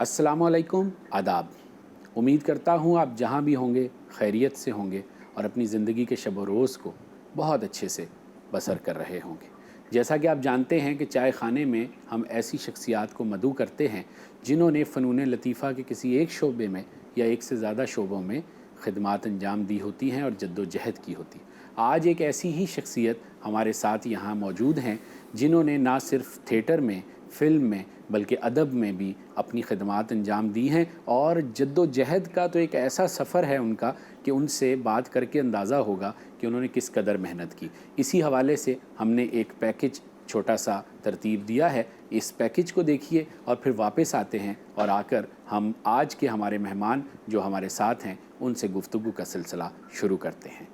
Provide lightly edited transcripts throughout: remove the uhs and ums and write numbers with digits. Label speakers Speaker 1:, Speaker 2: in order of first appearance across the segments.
Speaker 1: अस्सलामुअलैकुम, आदाब। उम्मीद करता हूँ आप जहाँ भी होंगे खैरियत से होंगे और अपनी ज़िंदगी के शब व रोज़ को बहुत अच्छे से बसर कर रहे होंगे। जैसा कि आप जानते हैं कि चाय ख़ाने में हम ऐसी शख्सियात को मदऊ करते हैं जिन्होंने फ़नून लतीफ़ा के किसी एक शोबे में या एक से ज़्यादा शोबों में खिदमात अंजाम दी होती हैं और जद्दोजहद की होती। आज एक ऐसी ही शख्सियत हमारे साथ यहाँ मौजूद हैं जिन्होंने ना सिर्फ थिएटर में, फ़िल्म में, बल्कि अदब में भी अपनी खिदमात अंजाम दी हैं। और जद्दोजहद का तो एक ऐसा सफ़र है उनका कि उनसे बात करके अंदाज़ा होगा कि उन्होंने किस कदर मेहनत की। इसी हवाले से हमने एक पैकेज छोटा सा तरतीब दिया है। इस पैकेज को देखिए और फिर वापस आते हैं और आकर हम आज के हमारे मेहमान जो हमारे साथ हैं उनसे गुफ्तगू का सिलसिला शुरू करते हैं।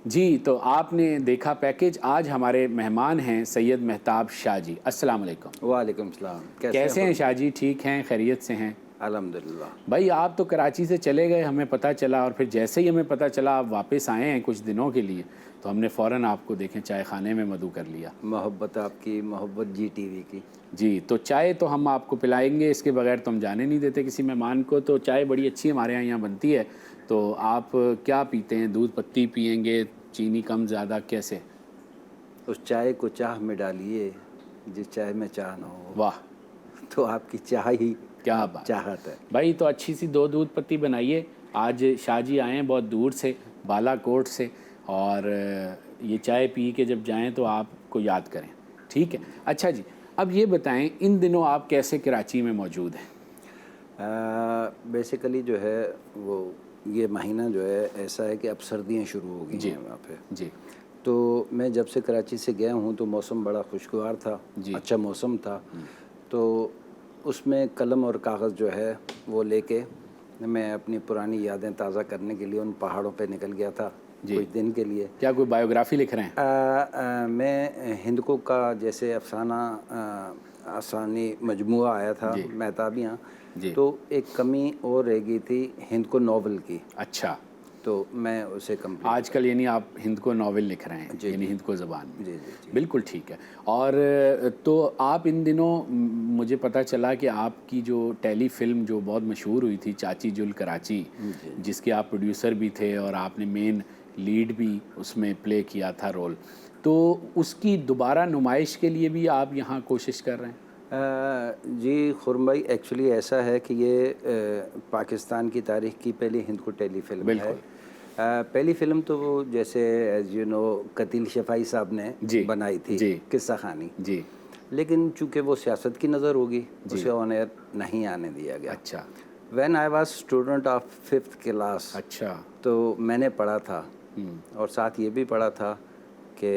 Speaker 1: जी, तो आपने देखा पैकेज। आज हमारे मेहमान हैं सैयद मेहताब शाह जी। अस्सलाम वालेकुम।
Speaker 2: वालेकुम सलाम।
Speaker 1: कैसे हैं शाह जी? ठीक हैं, खैरियत से हैं?
Speaker 2: अल्हम्दुलिल्लाह।
Speaker 1: भाई आप तो कराची से चले गए, हमें पता चला, और फिर जैसे ही हमें पता चला आप वापस आए हैं कुछ दिनों के लिए, तो हमने फ़ौरन आपको देखें चाय ख़ाने में मदऊ कर लिया।
Speaker 2: मोहब्बत आपकी, मोहब्बत जी टीवी की।
Speaker 1: जी, तो चाय तो हम आपको पिलाएंगे, इसके बगैर तो हम जाने नहीं देते किसी मेहमान को। तो चाय बड़ी अच्छी हमारे यहाँ बनती है। तो आप क्या पीते हैं? दूध पत्ती पियेंगे, चीनी कम ज़्यादा, कैसे?
Speaker 2: उस चाय को चाह में डालिए जिस चाय में चाह न हो।
Speaker 1: वाह,
Speaker 2: तो आपकी चाह ही
Speaker 1: क्या बात
Speaker 2: चाहत है
Speaker 1: भाई। तो अच्छी सी 2 दूध पत्ती बनाइए। आज शाह जी आए हैं बहुत दूर से, बालाकोट से, और ये चाय पी के जब जाएं तो आपको याद करें। ठीक है, अच्छा जी, अब ये बताएं इन दिनों आप कैसे कराची में मौजूद हैं?
Speaker 2: बेसिकली जो है वो ये महीना जो है ऐसा है कि अब सर्दियाँ शुरू हो गई हैं वहाँ पे।
Speaker 1: जी।
Speaker 2: तो मैं जब से कराची से गया हूँ तो मौसम बड़ा खुशगवार था, अच्छा मौसम था। तो उसमें कलम और कागज़ जो है वो लेके मैं अपनी पुरानी यादें ताज़ा करने के लिए उन पहाड़ों पे निकल गया था कुछ दिन के लिए।
Speaker 1: क्या कोई बायोग्राफी लिख रहे हैं?
Speaker 2: मैं हिंदको का जैसे अफसाना आसानी मजमुआ आया था मेहताबियाँ, तो एक कमी और रह गई थी हिंद को नावल की।
Speaker 1: अच्छा,
Speaker 2: तो मैं उसे कंप्लीट
Speaker 1: आजकल यानी आप हिंद को नावल लिख रहे हैं, यानी हिंद को ज़बान में।
Speaker 2: जी जी जी।
Speaker 1: बिल्कुल ठीक है। और तो आप इन दिनों मुझे पता चला कि आपकी जो टेली फिल्म जो बहुत मशहूर हुई थी चाची जुल कराची, जिसके आप प्रोड्यूसर भी थे और आपने मेन लीड भी उसमें प्ले किया था रोल, तो उसकी दोबारा नुमाइश के लिए भी आप यहाँ कोशिश कर रहे हैं?
Speaker 2: जी खुरम भाई, एक्चुअली ऐसा है कि ये पाकिस्तान की तारीख़ की पहली हिंद को टेली फिल्म है। पहली फिल्म तो वो जैसे एज़ यू नो कतील शफ़ाई साहब ने बनाई थी, किस्सा खानी जी। लेकिन चूँकि वो सियासत की नज़र होगी, उसे ऑन एयर नहीं आने दिया गया।
Speaker 1: अच्छा।
Speaker 2: When I was student of 5th class,
Speaker 1: अच्छा,
Speaker 2: तो मैंने पढ़ा था और साथ ये भी पढ़ा था कि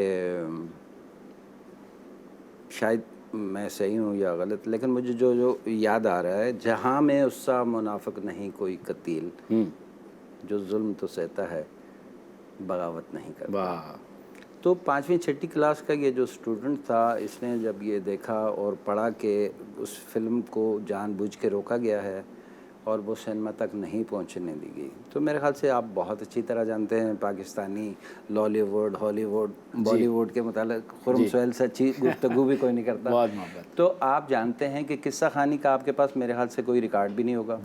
Speaker 2: शायद मैं सही हूँ या गलत, लेकिन मुझे जो याद आ रहा है, जहाँ में उससा मुनाफिक नहीं कोई कतील, जो जुल्म तो सहता है बगावत नहीं करता। तो 5वीं 6ठी क्लास का ये जो स्टूडेंट था, इसने जब ये देखा और पढ़ा कि उस फिल्म को जानबूझ के रोका गया है और वो सिनेमा तक नहीं पहुंचने दी गई, तो मेरे ख्याल से आप बहुत अच्छी तरह जानते हैं पाकिस्तानी लॉलीवुड, हॉलीवुड, बॉलीवुड के मुतालिक खुरम सुहैल से अच्छी गुफ्तगू भी कोई नहीं करता।
Speaker 1: बहुत मोहब्बत।
Speaker 2: तो आप जानते हैं कि किस्सा खानी का आपके पास मेरे ख्याल से कोई रिकॉर्ड भी नहीं होगा,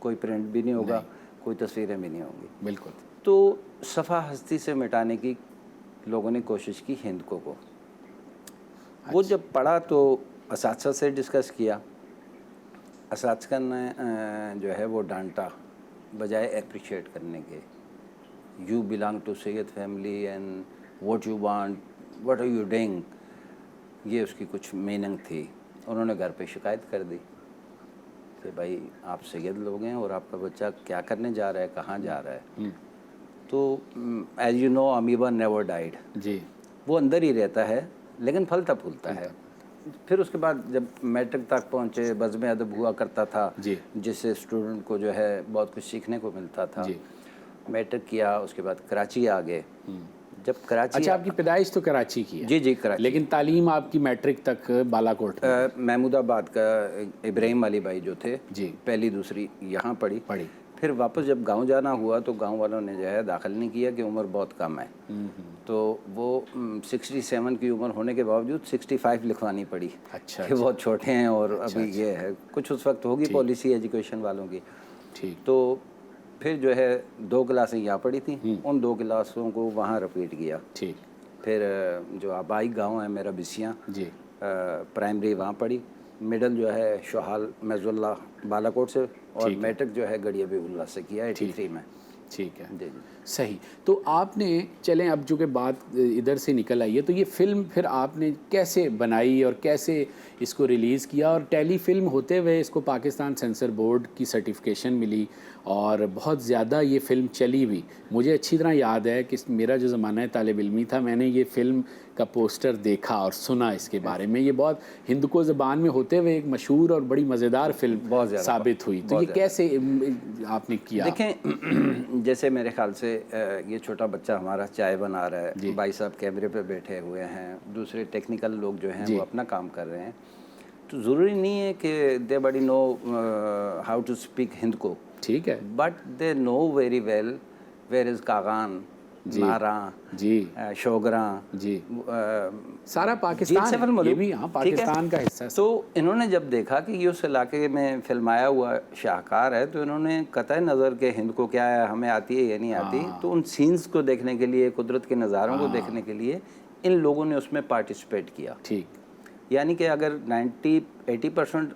Speaker 2: कोई प्रिंट भी नहीं होगा, कोई तस्वीरें भी नहीं होंगी।
Speaker 1: बिल्कुल।
Speaker 2: तो सफ़ा हस्ती से मिटाने की लोगों ने कोशिश की हिंद को। वो जब पढ़ा तो असातिज़ा से डिस्कस किया, असातिज़ा ने जो है वो डांटा बजाय अप्रिशिएट करने के। You belong to Syed family and what you want, what are you doing, ये उसकी कुछ मीनिंग थी। उन्होंने घर पे शिकायत कर दी कि भाई आप सैयद लोग हैं और आपका बच्चा क्या करने जा रहा है, कहाँ जा रहा है। तो as you know amoeba never died
Speaker 1: जी,
Speaker 2: वो अंदर ही रहता है लेकिन फलता फूलता है। फिर उसके बाद जब मैट्रिक तक पहुँचे, बज़्म अदब हुआ करता था
Speaker 1: जी,
Speaker 2: जिससे स्टूडेंट को जो है बहुत कुछ सीखने को मिलता था।
Speaker 1: जी।
Speaker 2: मैट्रिक किया, उसके बाद कराची आ गए। जब कराची
Speaker 1: अच्छा, आपकी पैदाइश तो कराची की है?
Speaker 2: जी जी कराची,
Speaker 1: लेकिन तालीम आपकी मैट्रिक तक बालाकोट में?
Speaker 2: महमूदाबाद का इब्राहिम अली भाई जो थे,
Speaker 1: जी,
Speaker 2: पहली दूसरी यहाँ पढ़ी।
Speaker 1: पढ़ी।
Speaker 2: फिर वापस जब गांव जाना हुआ तो गांव वालों ने जो है दाखिल नहीं किया कि उम्र बहुत कम है। तो वो 67 की उम्र होने के बावजूद 65 लिखवानी पड़ी।
Speaker 1: अच्छा,
Speaker 2: कि बहुत छोटे हैं और अभी ये है कुछ उस वक्त होगी पॉलिसी एजुकेशन वालों की।
Speaker 1: ठीक।
Speaker 2: तो फिर जो है 2 क्लासें यहाँ पढ़ी थी, उन 2 क्लासों को वहाँ रिपीट किया।
Speaker 1: ठीक।
Speaker 2: फिर जो आबाई गांव है मेरा बिसियाँ,
Speaker 1: जी,
Speaker 2: प्राइमरी वहाँ पढ़ी, मिडल जो है शोहाल मेजुल्ला बालाकोट से, और मैट्रिक जो है गड़िया बेउल्ला से किया 83 में।
Speaker 1: ठीक है।
Speaker 2: जी जी।
Speaker 1: सही। तो आपने, चलें अब जो कि बात इधर से निकल आई है, तो ये फ़िल्म फिर आपने कैसे बनाई और कैसे इसको रिलीज़ किया? और टेली फिल्म होते हुए इसको पाकिस्तान सेंसर बोर्ड की सर्टिफिकेशन मिली और बहुत ज़्यादा ये फ़िल्म चली भी। मुझे अच्छी तरह याद है कि मेरा जो ज़माना तालिब इल्मी था, मैंने ये फ़िल्म का पोस्टर देखा और सुना इसके बारे में। ये बहुत हिंदको ज़बान में होते हुए एक मशहूर और बड़ी मज़ेदार फ़िल्म साबित हुई। तो ये कैसे आपने किया?
Speaker 2: देखें जैसे मेरे ख्याल से ये छोटा बच्चा हमारा चाय बना रहा है, भाई साहब कैमरे पे बैठे हुए हैं, दूसरे टेक्निकल लोग जो हैं वो अपना काम कर रहे हैं। तो ज़रूरी नहीं है कि दे बड़ी know how to speak Hindko,
Speaker 1: ठीक है,
Speaker 2: but they know very well where is Kaghan, Naran
Speaker 1: ji,
Speaker 2: Shogran
Speaker 1: जी, सारा पाकिस्तान है, ये भी हाँ पाकिस्तान का हिस्सा है।
Speaker 2: तो इन्होंने जब देखा कि ये उस इलाके में फिल्माया हुआ शाहकार है, तो इन्होंने कतई नज़र के हिंद को क्या है, हमें आती है या नहीं आती, तो उन सीन्स को देखने के लिए, कुदरत के नज़ारों को देखने के लिए इन लोगों ने उसमें पार्टिसिपेट किया। ठीक, यानी कि अगर 90-80%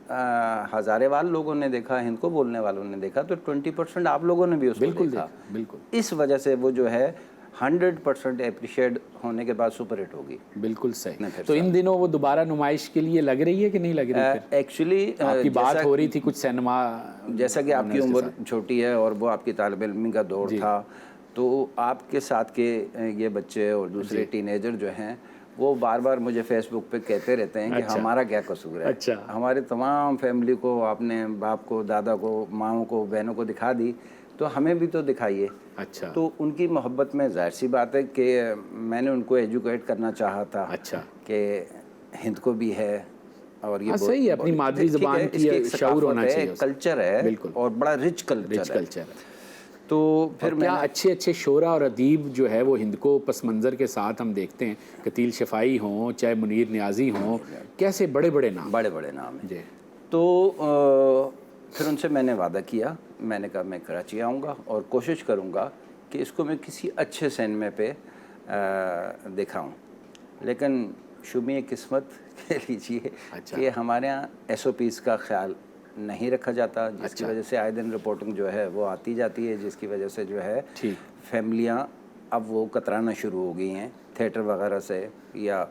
Speaker 2: हज़ारेवाल लोगों ने देखा, हिंद को बोलने वालों ने देखा, तो 20% आप लोगों ने भी उसको देखा। बिल्कुल। इस वजह से वो जो है 100% अप्रिशिएट होने के बाद सुपर हिट होगी। बिल्कुल सही।
Speaker 1: तो इन दिनों वो दोबारा नुमाइश के लिए लग रही है कि नहीं लग रही है?
Speaker 2: एक्चुअली
Speaker 1: आपकी बात हो रही थी कुछ सिनेमा,
Speaker 2: जैसा कि आपकी उम्र छोटी है और वो आपकी तालिब इल्मी का दौर था, तो आपके साथ के ये बच्चे और दूसरे टीनेजर जो हैं वो बार बार मुझे फेसबुक पे कहते रहते हैं कि हमारा क्या कसूर है। अच्छा। हमारे तमाम फैमिली को आपने बाप को, दादा को, माओं को, बहनों को दिखा दी, तो हमें भी तो दिखाइए। अच्छा। तो उनकी मोहब्बत में जाहिर सी बात है कि मैंने उनको एजुकेट करना चाहा था। अच्छा। कि हिंद को भी है और ये
Speaker 1: सही है, अपनी मादरी ज़बान की शऊर होना चाहिए,
Speaker 2: कल्चर है और बड़ा रिच कल्चर है। तो फिर
Speaker 1: क्या अच्छे अच्छे शोरा और अदीब जो है वो हिंद को पस मंज़र के साथ हम देखते हैं, कतील शफ़ाई हों चाहे मुनीर न्याज़ी हों, कैसे बड़े बड़े नाम
Speaker 2: हैं जी। तो फिर उनसे मैंने वादा किया, मैंने कहा मैं कराची आऊँगा और कोशिश करूँगा कि इसको मैं किसी अच्छे सिनेमा पे दिखाऊँ। लेकिन शुमी किस्मत कह लीजिए कि हमारे यहाँ SOPs का ख्याल नहीं रखा जाता, जिसकी वजह से आए दिन रिपोर्टिंग जो है वो आती जाती है, जिसकी वजह से जो है फैमिलियाँ अब वो कतराना शुरू हो गई हैं थिएटर वगैरह से या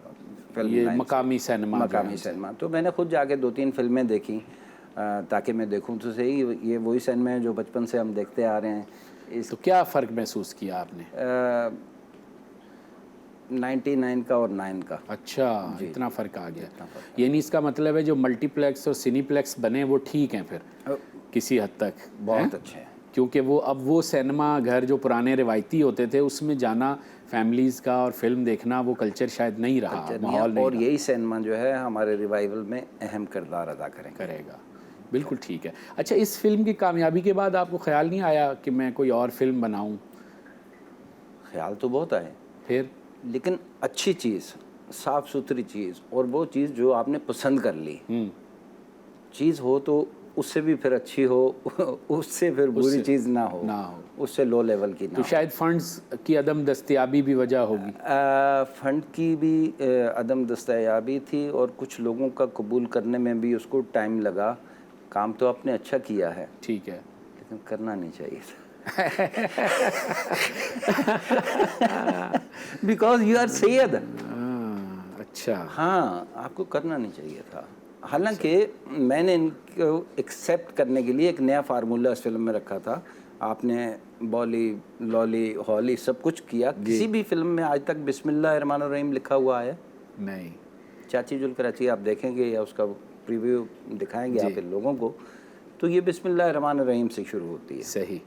Speaker 1: ये मकामी सिनेमा।
Speaker 2: तो मैंने खुद जाके 2-3 फिल्में देखी ताकि मैं देखूं तो सही ये वही सिनेमा है जो बचपन से हम देखते आ रहे हैं।
Speaker 1: तो क्या फ़र्क महसूस किया आपने?
Speaker 2: 99 का और 9 का।
Speaker 1: अच्छा, इतना फ़र्क आ गया। यानी इसका मतलब है जो मल्टीप्लेक्स और सिनीप्लेक्स बने वो ठीक हैं फिर किसी हद तक,
Speaker 2: बहुत अच्छे हैं,
Speaker 1: क्योंकि वो अब वो सिनेमा घर जो पुराने रिवायती होते थे उसमें जाना फैमिलीज़ का और फिल्म देखना वो कल्चर शायद नहीं रहा, माहौल नहीं,
Speaker 2: और यही सिनेमा जो है हमारे रिवाइवल में अहम किरदार अदा करेगा।
Speaker 1: बिल्कुल ठीक है। अच्छा, इस फिल्म की कामयाबी के बाद आपको ख्याल नहीं आया कि मैं कोई और फिल्म बनाऊं?
Speaker 2: ख्याल तो बहुत आए
Speaker 1: फिर,
Speaker 2: लेकिन अच्छी चीज़, साफ़ सुथरी चीज़ और वो चीज़ जो आपने पसंद कर ली चीज़ हो तो उससे भी फिर अच्छी हो, उससे फिर बुरी चीज़ ना हो, उससे लो लेवल की ना
Speaker 1: तो
Speaker 2: हो।
Speaker 1: शायद फंड्स की अदम दस्तयाबी भी वजह होगी।
Speaker 2: फंड की भी अदम दस्तयाबी थी, और कुछ लोगों का कबूल करने में भी उसको टाइम लगा। काम तो आपने अच्छा किया है,
Speaker 1: ठीक है।
Speaker 2: लेकिन करना नहीं चाहिए था। Because you are Syed.
Speaker 1: अच्छा।
Speaker 2: हाँ, आपको करना नहीं चाहिए था। हालांकि मैंने इनको एक्सेप्ट करने के लिए एक नया फार्मूला इस फिल्म में रखा था। आपने बॉली लॉली हॉली सब कुछ किया, किसी भी फिल्म में आज तक बिस्मिल्लाहिर्रहमानिर्रहीम लिखा हुआ है?
Speaker 1: नहीं।
Speaker 2: चाची जुल कराची आप देखेंगे या उसका प्रीव्यू दिखाएंगे आप इन लोगों को, तो ये बिस्मिल्लाहिर्रहमानिर्रहीम से शुरू होती है।
Speaker 1: सही।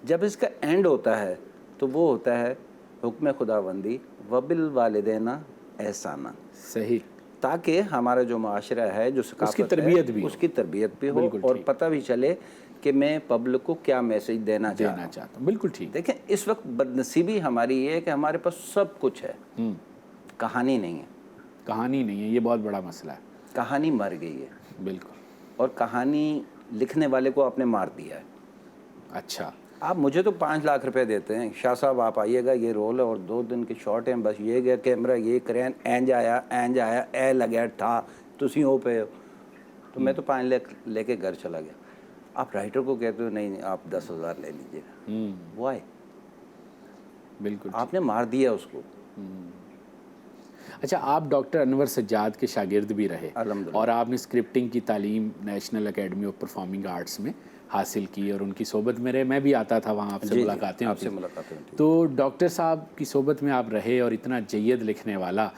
Speaker 2: जब इसका एंड होता है तो वो होता है हुक्म खुदाबंदी वबिल वालिदैन एहसाना।
Speaker 1: सही।
Speaker 2: ताकि हमारा जो माशरा है, जो सकाफत
Speaker 1: उसकी
Speaker 2: है, उसकी तरबियत भी हो और पता भी चले कि मैं पब्लिक को क्या मैसेज देना चाहता हूँ।
Speaker 1: बिल्कुल ठीक।
Speaker 2: देखें, इस वक्त बदनसीबी हमारी ये है कि हमारे पास सब कुछ है, कहानी नहीं है।
Speaker 1: कहानी नहीं है, ये बहुत बड़ा मसला है।
Speaker 2: कहानी मर गई है।
Speaker 1: बिल्कुल।
Speaker 2: और कहानी लिखने वाले को आपने मार दिया है।
Speaker 1: अच्छा।
Speaker 2: आप मुझे तो 5 लाख रुपए देते हैं, शाह साहब आप आइएगा, ये रोल है और 2 दिन के शॉट हैं, बस ये गया कैमरा, ये करें, एंज आया ए लगे था, तुसी हो पे हो, तो मैं तो 5 लाख लेके घर चला गया। आप राइटर को कहते हो नहीं आप 10,000 ले लीजिएगा। वाई?
Speaker 1: बिल्कुल।
Speaker 2: आपने मार दिया उसको।
Speaker 1: अच्छा, आप डॉक्टर अनवर सज्जाद के शागिर्द भी रहे और आपने स्क्रिप्टिंग की तालीम national academy of performing arts में हासिल की और उनकी सोबत में रहे। मैं भी आता था वहाँ, आपसे मुलाकातें होती थी। तो डॉक्टर साहब की सोबत में आप रहे और इतना जय्यद लिखने वाला,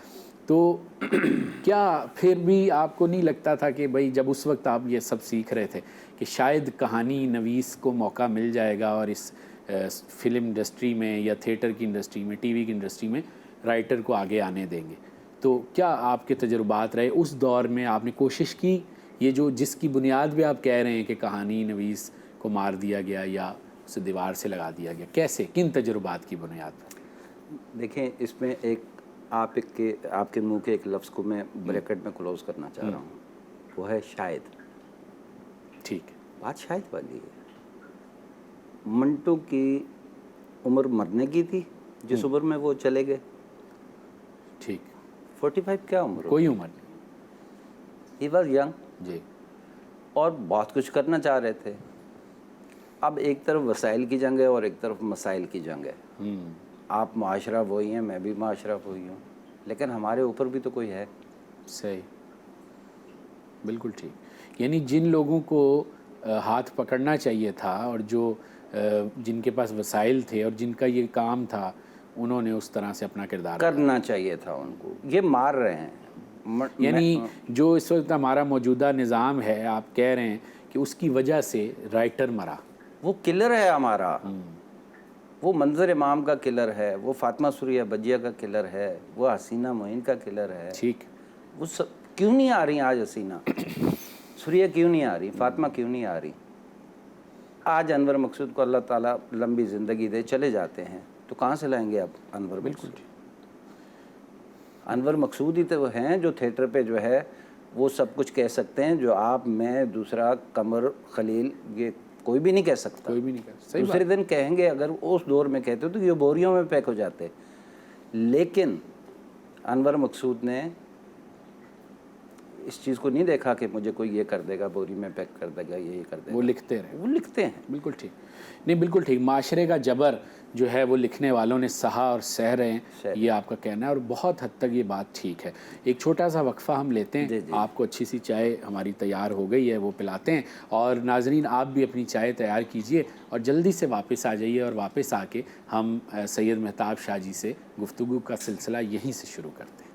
Speaker 1: तो क्या फिर भी आपको नहीं लगता था कि भाई जब उस वक्त आप ये सब सीख रहे थे कि शायद कहानी नवीस को मौका मिल जाएगा और इस फिल्म इंडस्ट्री में या थिएटर की इंडस्ट्री में, टीवी की इंडस्ट्री में राइटर को आगे आने देंगे? तो क्या आपके तजुर्बात रहे उस दौर में? आपने कोशिश की ये जो जिसकी बुनियाद पे आप कह रहे हैं कि कहानी नवीस को मार दिया गया या उसे दीवार से लगा दिया गया, कैसे, किन तजुर्बात की बुनियाद पर?
Speaker 2: देखें, इसमें एक आपके मुंह के एक लफ्ज़ को मैं ब्रैकेट में क्लोज करना चाह रहा हूँ, वो है शायद।
Speaker 1: ठीक है,
Speaker 2: बात शायद वाली है। मंटू की उम्र मरने की थी जिस उम्र में वो चले गए।
Speaker 1: ठीक।
Speaker 2: 45 क्या उम्र?
Speaker 1: कोई उम्र नहीं।
Speaker 2: ही वॉज यंग
Speaker 1: जी।
Speaker 2: और बहुत कुछ करना चाह रहे थे। अब एक तरफ वसाइल की जंग है और एक तरफ मसाइल की जंग है। आप माशरा वही हैं, मैं भी माशरा वही हूँ, लेकिन हमारे ऊपर भी तो कोई है।
Speaker 1: सही, बिल्कुल ठीक। यानी जिन लोगों को हाथ पकड़ना चाहिए था और जो जिनके पास वसाइल थे और जिनका ये काम था, उन्होंने उस तरह से अपना किरदार
Speaker 2: करना चाहिए था उनको। ये मार रहे हैं।
Speaker 1: यानी जो इस वक्त हमारा मौजूदा निज़ाम है, आप कह रहे हैं कि उसकी वजह से राइटर मरा।
Speaker 2: वो किलर है हमारा। वो मंजर इमाम का किलर है, वो फातिमा सुरिया बजिया का किलर है, वो हसीना मोइन का किलर है।
Speaker 1: ठीक।
Speaker 2: वो सब क्यों नहीं आ रही आज? हसीना सुरिया क्यों नहीं आ रही? फातिमा क्यों नहीं आ रही? आज अनवर मकसूद को अल्लाह ताला लंबी ज़िंदगी दे, चले जाते हैं, तो कहाँ से लाएंगे आप अनवर?
Speaker 1: बिल्कुल।
Speaker 2: अनवर मकसूद ही तो हैं जो थिएटर पे जो है वो सब कुछ कह सकते हैं, जो आप, मैं, दूसरा कमर खलील, ये कोई भी नहीं कह सकता।
Speaker 1: कोई भी नहीं कह सकता।
Speaker 2: दूसरे दिन कहेंगे, अगर उस दौर में कहते तो ये बोरियों में पैक हो जाते। लेकिन अनवर मकसूद ने इस चीज़ को नहीं देखा कि मुझे कोई ये कर देगा, बोरी में पैक कर देगा, ये कर देगा।
Speaker 1: वो लिखते रहे,
Speaker 2: वो लिखते हैं।
Speaker 1: बिल्कुल ठीक। नहीं, बिल्कुल ठीक। माशरे का जबर जो है वो लिखने वालों ने सहा और सह रहे हैं, ये आपका कहना है और बहुत हद तक ये बात ठीक है। एक छोटा सा वक्फा हम लेते हैं। आपको अच्छी सी चाय हमारी तैयार हो गई है, वो पिलाते हैं। और नाजरीन, आप भी अपनी चाय तैयार कीजिए और जल्दी से वापस आ जाइए और वापस आके हम सैयद मेहताब शाह जी से गुफ्तगू का सिलसिला यहीं से शुरू करते हैं।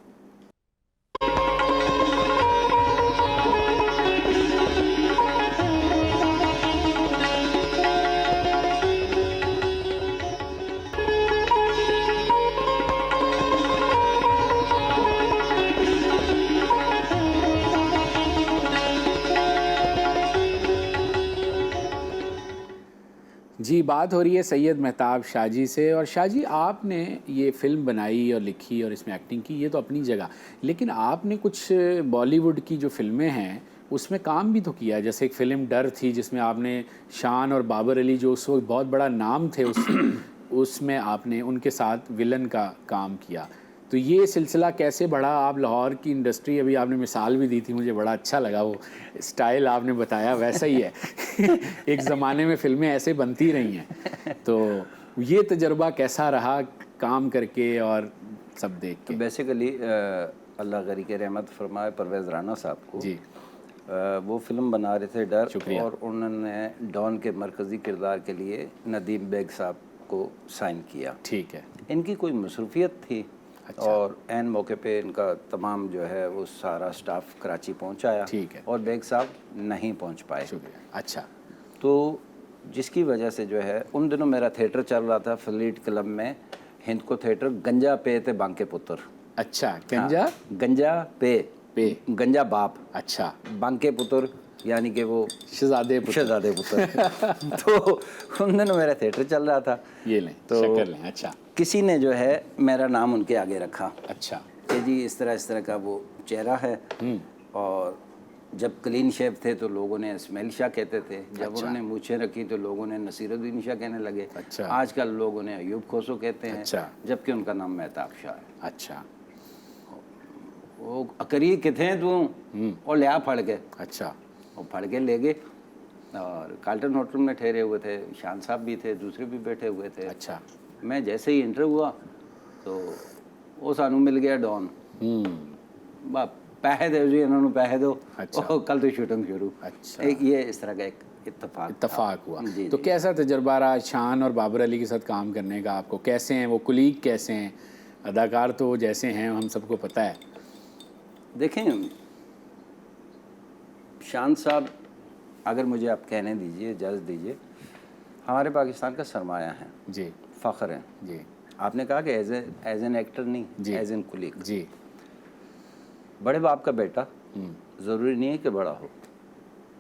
Speaker 1: जी, बात हो रही है सैयद मेहताब शाह जी से। और शाह जी, आपने ये फ़िल्म बनाई और लिखी और इसमें एक्टिंग की, ये तो अपनी जगह, लेकिन आपने कुछ बॉलीवुड की जो फ़िल्में हैं उसमें काम भी तो किया, जैसे एक फ़िल्म डर थी जिसमें आपने शान और बाबर अली जो उस वक्त बहुत बड़ा नाम थे उसमें आपने उनके साथ विलन का काम किया। तो ये सिलसिला कैसे बढ़ा? आप लाहौर की इंडस्ट्री, अभी आपने मिसाल भी दी थी, मुझे बड़ा अच्छा लगा वो स्टाइल आपने बताया, वैसा ही है एक ज़माने में फ़िल्में ऐसे बनती रही हैं। तो ये तजर्बा कैसा रहा काम करके और सब देख के?
Speaker 2: बेसिकली अल्लाह गरी के रहमत फरमाए परवेज़ राना साहब को
Speaker 1: जी,
Speaker 2: वो फिल्म बना रहे थे डर,
Speaker 1: शुक्रिया।
Speaker 2: और उन्होंने डॉन के मरकज़ी किरदार के लिए नदीम बेग साहब को साइन किया।
Speaker 1: ठीक है।
Speaker 2: इनकी कोई मसरूफियत थी,
Speaker 1: अच्छा।
Speaker 2: और एन मौके पे इनका तमाम जो है वो सारा स्टाफ कराची पहुंचाया,
Speaker 1: ठीक है।
Speaker 2: और बेग साहब नहीं पहुंच पाए।
Speaker 1: शुक्रिया। अच्छा।
Speaker 2: तो जिसकी वजह से जो है उन दिनों मेरा थिएटर चल रहा था फ्लीट क्लब में, हिंद को थिएटर, गंजा पे थे बांके पुत्र।
Speaker 1: अच्छा, गंजा
Speaker 2: गंजा पे
Speaker 1: पे।
Speaker 2: गंजा बाप,
Speaker 1: अच्छा,
Speaker 2: बांके पुत्र यानी कि वो
Speaker 1: शहजादे पुत्र।
Speaker 2: शहजादे पुत्र तो उन दिनों मेरा थिएटर चल रहा था,
Speaker 1: ये लें,
Speaker 2: तो
Speaker 1: शक्कर लें। अच्छा,
Speaker 2: किसी ने जो है मेरा नाम उनके आगे रखा
Speaker 1: अच्छा।
Speaker 2: कि जी इस तरह का वो चेहरा है। और जब क्लीन शेव थे तो लोगों ने इस्माइल शाह कहते थे, जब उन्होंने मूछें रखी तो लोगों ने नसीरुद्दीन शाह कहने लगे।
Speaker 1: अच्छा।
Speaker 2: आजकल लोग उन्हें अयूब खोसो कहते हैं।
Speaker 1: अच्छा।
Speaker 2: जबकि उनका नाम मेहताब शाह है।
Speaker 1: अच्छा।
Speaker 2: वो अकरी किथे तू, और लिया फड़ के,
Speaker 1: अच्छा।
Speaker 2: वो फड़ के ले गए, और कार्ल्टन होटल में ठहरे हुए थे, शान साहब भी थे, दूसरे भी बैठे हुए थे।
Speaker 1: अच्छा।
Speaker 2: मैं जैसे ही इंटर हुआ तो वो सानू मिल गया डॉन, पैसे दो जी, इन्होंने पैसे दो।
Speaker 1: अच्छा।
Speaker 2: कल तो शूटिंग शुरू।
Speaker 1: अच्छा।
Speaker 2: एक ये इस तरह का एक इत्तेफाक
Speaker 1: हुआ।
Speaker 2: जी,
Speaker 1: तो
Speaker 2: जी।
Speaker 1: कैसा तजर्बा रहा शान और बाबर अली के साथ काम करने का आपको? कैसे हैं वो कुलीग, कैसे हैं अदाकार? तो वो जैसे हैं हम सबको पता है।
Speaker 2: देखें, शान साहब, अगर मुझे आप कहने दीजिए, इजाज़त दीजिए, हमारे पाकिस्तान का सरमाया है,
Speaker 1: जी,
Speaker 2: फ़ख्र हैं।
Speaker 1: जी,
Speaker 2: आपने कहा कि एज एन एक्टर नहीं,
Speaker 1: जी,
Speaker 2: एज एन कुलीग।
Speaker 1: जी।
Speaker 2: बड़े बाप का बेटा ज़रूरी नहीं है कि बड़ा हो,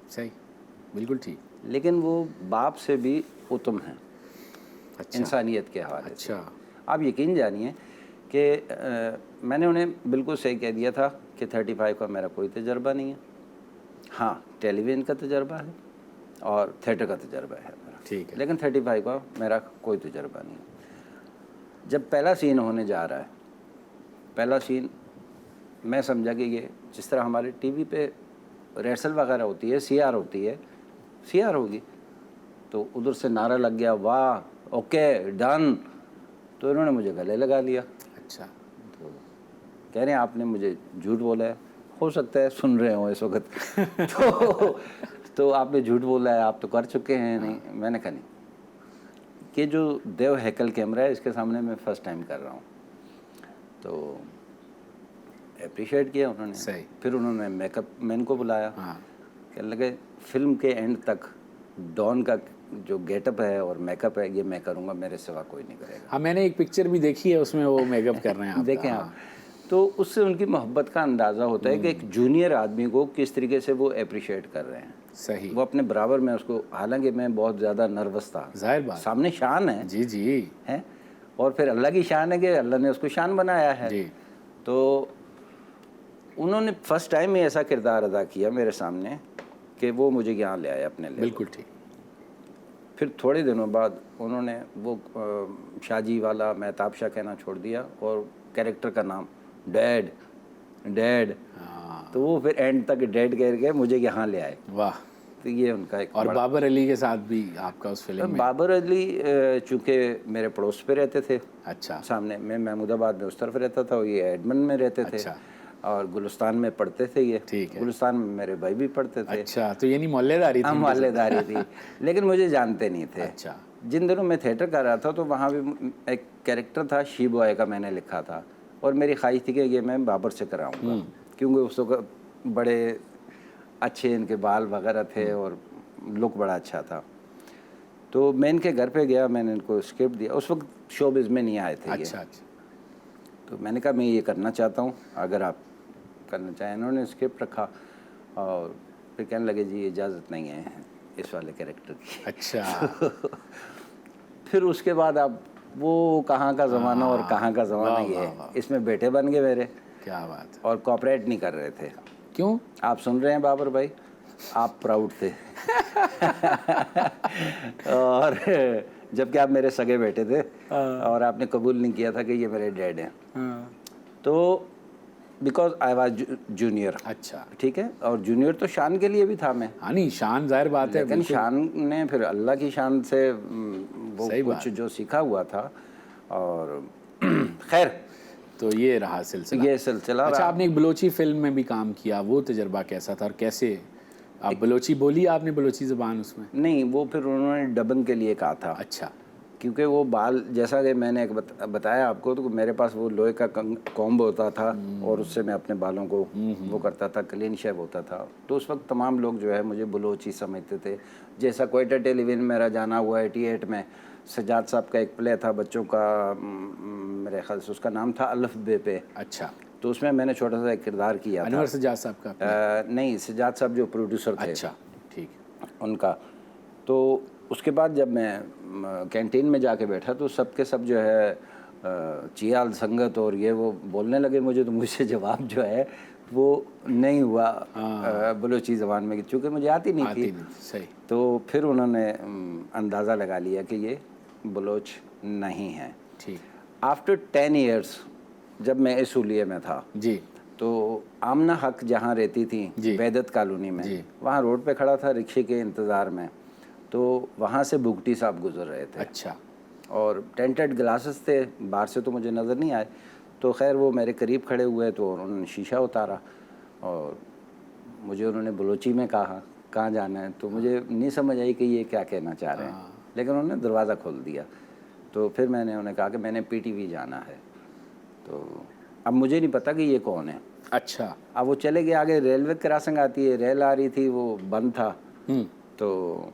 Speaker 1: सही, बिल्कुल ठीक।
Speaker 2: लेकिन वो बाप से भी उत्तम हैं
Speaker 1: अच्छा।
Speaker 2: इंसानियत के हवाले से।
Speaker 1: अच्छा।
Speaker 2: आप यकीन जानिए कि मैंने उन्हें बिल्कुल सही कह दिया था कि 35 का मेरा कोई तजर्बा नहीं है। हाँ, टेलीविज़न का तजर्बा है और थिएटर का तजर्बा है मेरा,
Speaker 1: ठीक है।
Speaker 2: लेकिन 35 का मेरा कोई तजर्बा नहीं है। जब पहला सीन होने जा रहा है, पहला सीन मैं समझा कि ये जिस तरह हमारे टीवी पे रिहर्सल वगैरह होती है, सीआर होती है, सीआर होगी, तो उधर से नारा लग गया, वाह, ओके, डन। तो इन्होंने मुझे गले लगा लिया।
Speaker 1: अच्छा।
Speaker 2: तो कह रहे हैं आपने मुझे झूठ बोला है। हो सकता है सुन रहे हो इस वक्त तो आपने झूठ बोला है, आप तो कर चुके हैं। नहीं, मैंने कहा नहीं, कि जो देव हैकल कैमरा है इसके सामने मैं फ़र्स्ट टाइम कर रहा हूँ। तो अप्रिशिएट किया उन्होंने।
Speaker 1: सही।
Speaker 2: फिर उन्होंने मेकअप मैन को बुलाया।
Speaker 1: हाँ।
Speaker 2: कहने लगे फिल्म के एंड तक डॉन का जो गेटअप है और मेकअप है ये मैं करूँगा, मेरे सिवा कोई नहीं करेगा।
Speaker 1: हाँ, मैंने एक पिक्चर भी देखी है, उसमें वो मेकअप कर रहे हैं आप।
Speaker 2: देखें आप, तो उससे उनकी मोहब्बत का अंदाज़ा होता है कि एक जूनियर आदमी को किस तरीके से वो अप्रिशिएट कर रहे हैं।
Speaker 1: सही।
Speaker 2: वो अपने बराबर में उसको, हालांकि मैं बहुत ज़्यादा नर्वस था,
Speaker 1: जाहिर बात।
Speaker 2: सामने शान है।
Speaker 1: जी, जी,
Speaker 2: हैं, और फिर अल्लाह की शान है कि अल्लाह ने उसको शान बनाया है।
Speaker 1: जी।
Speaker 2: तो उन्होंने फर्स्ट टाइम ही ऐसा किरदार अदा किया मेरे सामने कि वो मुझे यहाँ ले आए अपने लिए।
Speaker 1: बिल्कुल ठीक।
Speaker 2: फिर थोड़े दिनों बाद उन्होंने वो शाहजी वाला मेहताब शाह कहना छोड़ दिया और कैरेक्टर का नाम डैड, डैड।
Speaker 1: हाँ।
Speaker 2: तो वो फिर एंड तक डैड कह के मुझे यहाँ ले आए।
Speaker 1: वाह।
Speaker 2: तो ये उनका एक
Speaker 1: और बाबर अली के साथ भी आपका उस फिल्म में?
Speaker 2: बाबर अली चूँकि मेरे पड़ोस पे रहते थे।
Speaker 1: अच्छा।
Speaker 2: सामने, मैं महमूदाबाद में उस तरफ रहता था, ये एडमंड में रहते थे।
Speaker 1: अच्छा।
Speaker 2: और गुलिस्तान में पढ़ते थे ये।
Speaker 1: ठीक है।
Speaker 2: गुलिस्तान में मेरे भाई भी पढ़ते थे।
Speaker 1: अच्छा, तो यानी मोहल्लेदारी थी?
Speaker 2: हम मोहल्लेदारी थी, लेकिन मुझे जानते नहीं थे।
Speaker 1: अच्छा।
Speaker 2: जिन दिनों मैं थिएटर कर रहा था तो वहाँ भी एक कैरेक्टर था शी बॉय का, मैंने लिखा था, और मेरी ख्वाहिश थी कि ये मैं बाबर से कराऊंगा, क्योंकि उस वक्त बड़े अच्छे इनके बाल वगैरह थे और लुक बड़ा अच्छा था। तो मैं इनके घर पे गया, मैंने इनको स्क्रिप्ट दिया। उस वक्त शोबिज़ में नहीं आए थे ये।
Speaker 1: अच्छा। अच्छा।
Speaker 2: तो मैंने कहा मैं ये करना चाहता हूँ, अगर आप करना चाहें। इन्होंने स्क्रिप्ट रखा और फिर कहने लगे जी इजाज़त नहीं है इस वाले कैरेक्टर की।
Speaker 1: अच्छा।
Speaker 2: फिर उसके बाद अब वो कहाँ का ज़माना और कहाँ का ज़माना ये है, इसमें बेटे बन गए मेरे।
Speaker 1: क्या बात है।
Speaker 2: और कोऑपरेट नहीं कर रहे थे।
Speaker 1: क्यों?
Speaker 2: आप सुन रहे हैं बाबर भाई, आप प्राउड थे। और जबकि आप मेरे सगे बेटे थे और आपने कबूल नहीं किया था कि ये मेरे डैड हैं। तो बिकॉज आई वाज जूनियर।
Speaker 1: अच्छा,
Speaker 2: ठीक है, और जूनियर तो शान के लिए भी था मैं।
Speaker 1: हाँ नहीं, शान जाहिर बात है,
Speaker 2: लेकिन
Speaker 1: बिल्कुल
Speaker 2: शान ने फिर अल्लाह की शान से वो
Speaker 1: सही
Speaker 2: कुछ
Speaker 1: बात।
Speaker 2: जो सीखा हुआ था। और खैर,
Speaker 1: तो ये रहा सिलसिला।
Speaker 2: ये सिलसिला
Speaker 1: अच्छा,
Speaker 2: रहा।
Speaker 1: आपने एक बलोची फिल्म में भी काम किया, वो तजर्बा कैसा था और कैसे आप बलोची बोली आपने, बलोची ज़बान उसमें?
Speaker 2: नहीं, वो फिर उन्होंने डबिंग के लिए कहा था।
Speaker 1: अच्छा,
Speaker 2: क्योंकि वो बाल, जैसा कि मैंने एक बताया आपको, तो मेरे पास वो लोहे का कॉम्ब होता था और उससे मैं अपने बालों को वो करता था, क्लीन शेव होता था। तो उस वक्त तमाम लोग जो है मुझे बलोची समझते थे। जैसा क्वेटा टेलीविजन मेरा जाना हुआ 88 में, सजाद साहब का एक प्ले था बच्चों का, मेरे ख्याल से उसका नाम था अल्फ बे पे।
Speaker 1: अच्छा,
Speaker 2: तो उसमें मैंने छोटा सा एक किरदार किया था।
Speaker 1: अनवर सजाद साहब का?
Speaker 2: नहीं, सजाद साहब जो प्रोड्यूसर थे।
Speaker 1: अच्छा, ठीक है।
Speaker 2: उनका। तो उसके बाद जब मैं कैंटीन में जाके बैठा तो सबके सब जो है चियाल संगत और ये वो बोलने लगे मुझे, तो मुझसे जवाब जो है वो नहीं हुआ बलोची ज़बान में, चूँकि मुझे आती नहीं थी।
Speaker 1: सही।
Speaker 2: तो फिर उन्होंने अंदाज़ा लगा लिया कि ये बलोच नहीं है।
Speaker 1: ठीक।
Speaker 2: आफ्टर 10 ईयर्स जब मैं इसूलिये में था
Speaker 1: जी
Speaker 2: तो आमना हक जहाँ रहती थी
Speaker 1: जी।
Speaker 2: वैदत कॉलोनी में,
Speaker 1: जी।
Speaker 2: वहाँ रोड पे खड़ा था रिक्शे के इंतज़ार में। तो वहाँ से बुगटी साहब गुजर रहे थे।
Speaker 1: अच्छा,
Speaker 2: और टेंटेड ग्लासेस थे, बाहर से तो मुझे नज़र नहीं आए। तो खैर वो मेरे करीब खड़े हुए तो उन्होंने शीशा उतारा और मुझे उन्होंने बलोची में कहा कहाँ जाना है। तो मुझे नहीं समझ आई कि ये क्या कहना चाह रहे हैं, लेकिन उन्होंने दरवाज़ा खोल दिया। तो फिर मैंने उन्हें कहा कि मैंने पीटीवी जाना है। तो अब मुझे नहीं पता कि ये कौन है।
Speaker 1: अच्छा।
Speaker 2: अब वो चले गए आगे, रेलवे क्रॉसिंग आती है, रेल आ रही थी, वो बंद था। तो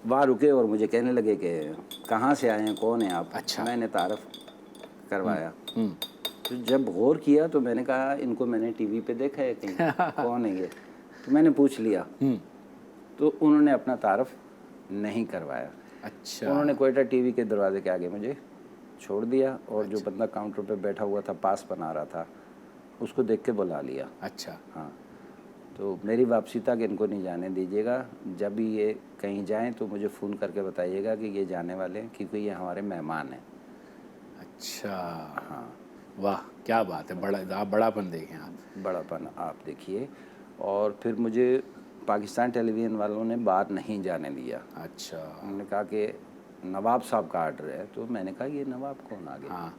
Speaker 2: वहाँ रुके और मुझे कहने लगे कि कहाँ से आए हैं, कौन है आप?
Speaker 1: अच्छा।
Speaker 2: मैंने तारफ़ करवाया। तो जब गौर किया तो मैंने कहा इनको मैंने टीवी पे देखा है कहीं, कौन है ये? तो मैंने पूछ लिया। तो उन्होंने अपना तारफ़ नहीं करवाया।
Speaker 1: अच्छा।
Speaker 2: उन्होंने कोयटा टीवी के दरवाजे के आगे मुझे छोड़ दिया और जो बंदा काउंटर पे बैठा हुआ था, पास बना रहा था, उसको देख के बुला लिया।
Speaker 1: अच्छा।
Speaker 2: हाँ, तो मेरी वापसी तक इनको नहीं जाने दीजिएगा। जब भी ये कहीं जाएं तो मुझे फ़ोन करके बताइएगा कि ये जाने वाले हैं, क्योंकि ये हमारे मेहमान हैं।
Speaker 1: अच्छा। हाँ, वाह क्या बात है, बड़ा आप बड़ापन देखें आप।
Speaker 2: बड़ापन आप देखिए। और फिर मुझे पाकिस्तान टेलीविज़न वालों ने बाहर नहीं जाने दिया।
Speaker 1: अच्छा।
Speaker 2: उन्होंने कहा कि नवाब साहब का आर्डर है। तो मैंने कहा ये नवाब कौन आ गया?
Speaker 1: हाँ।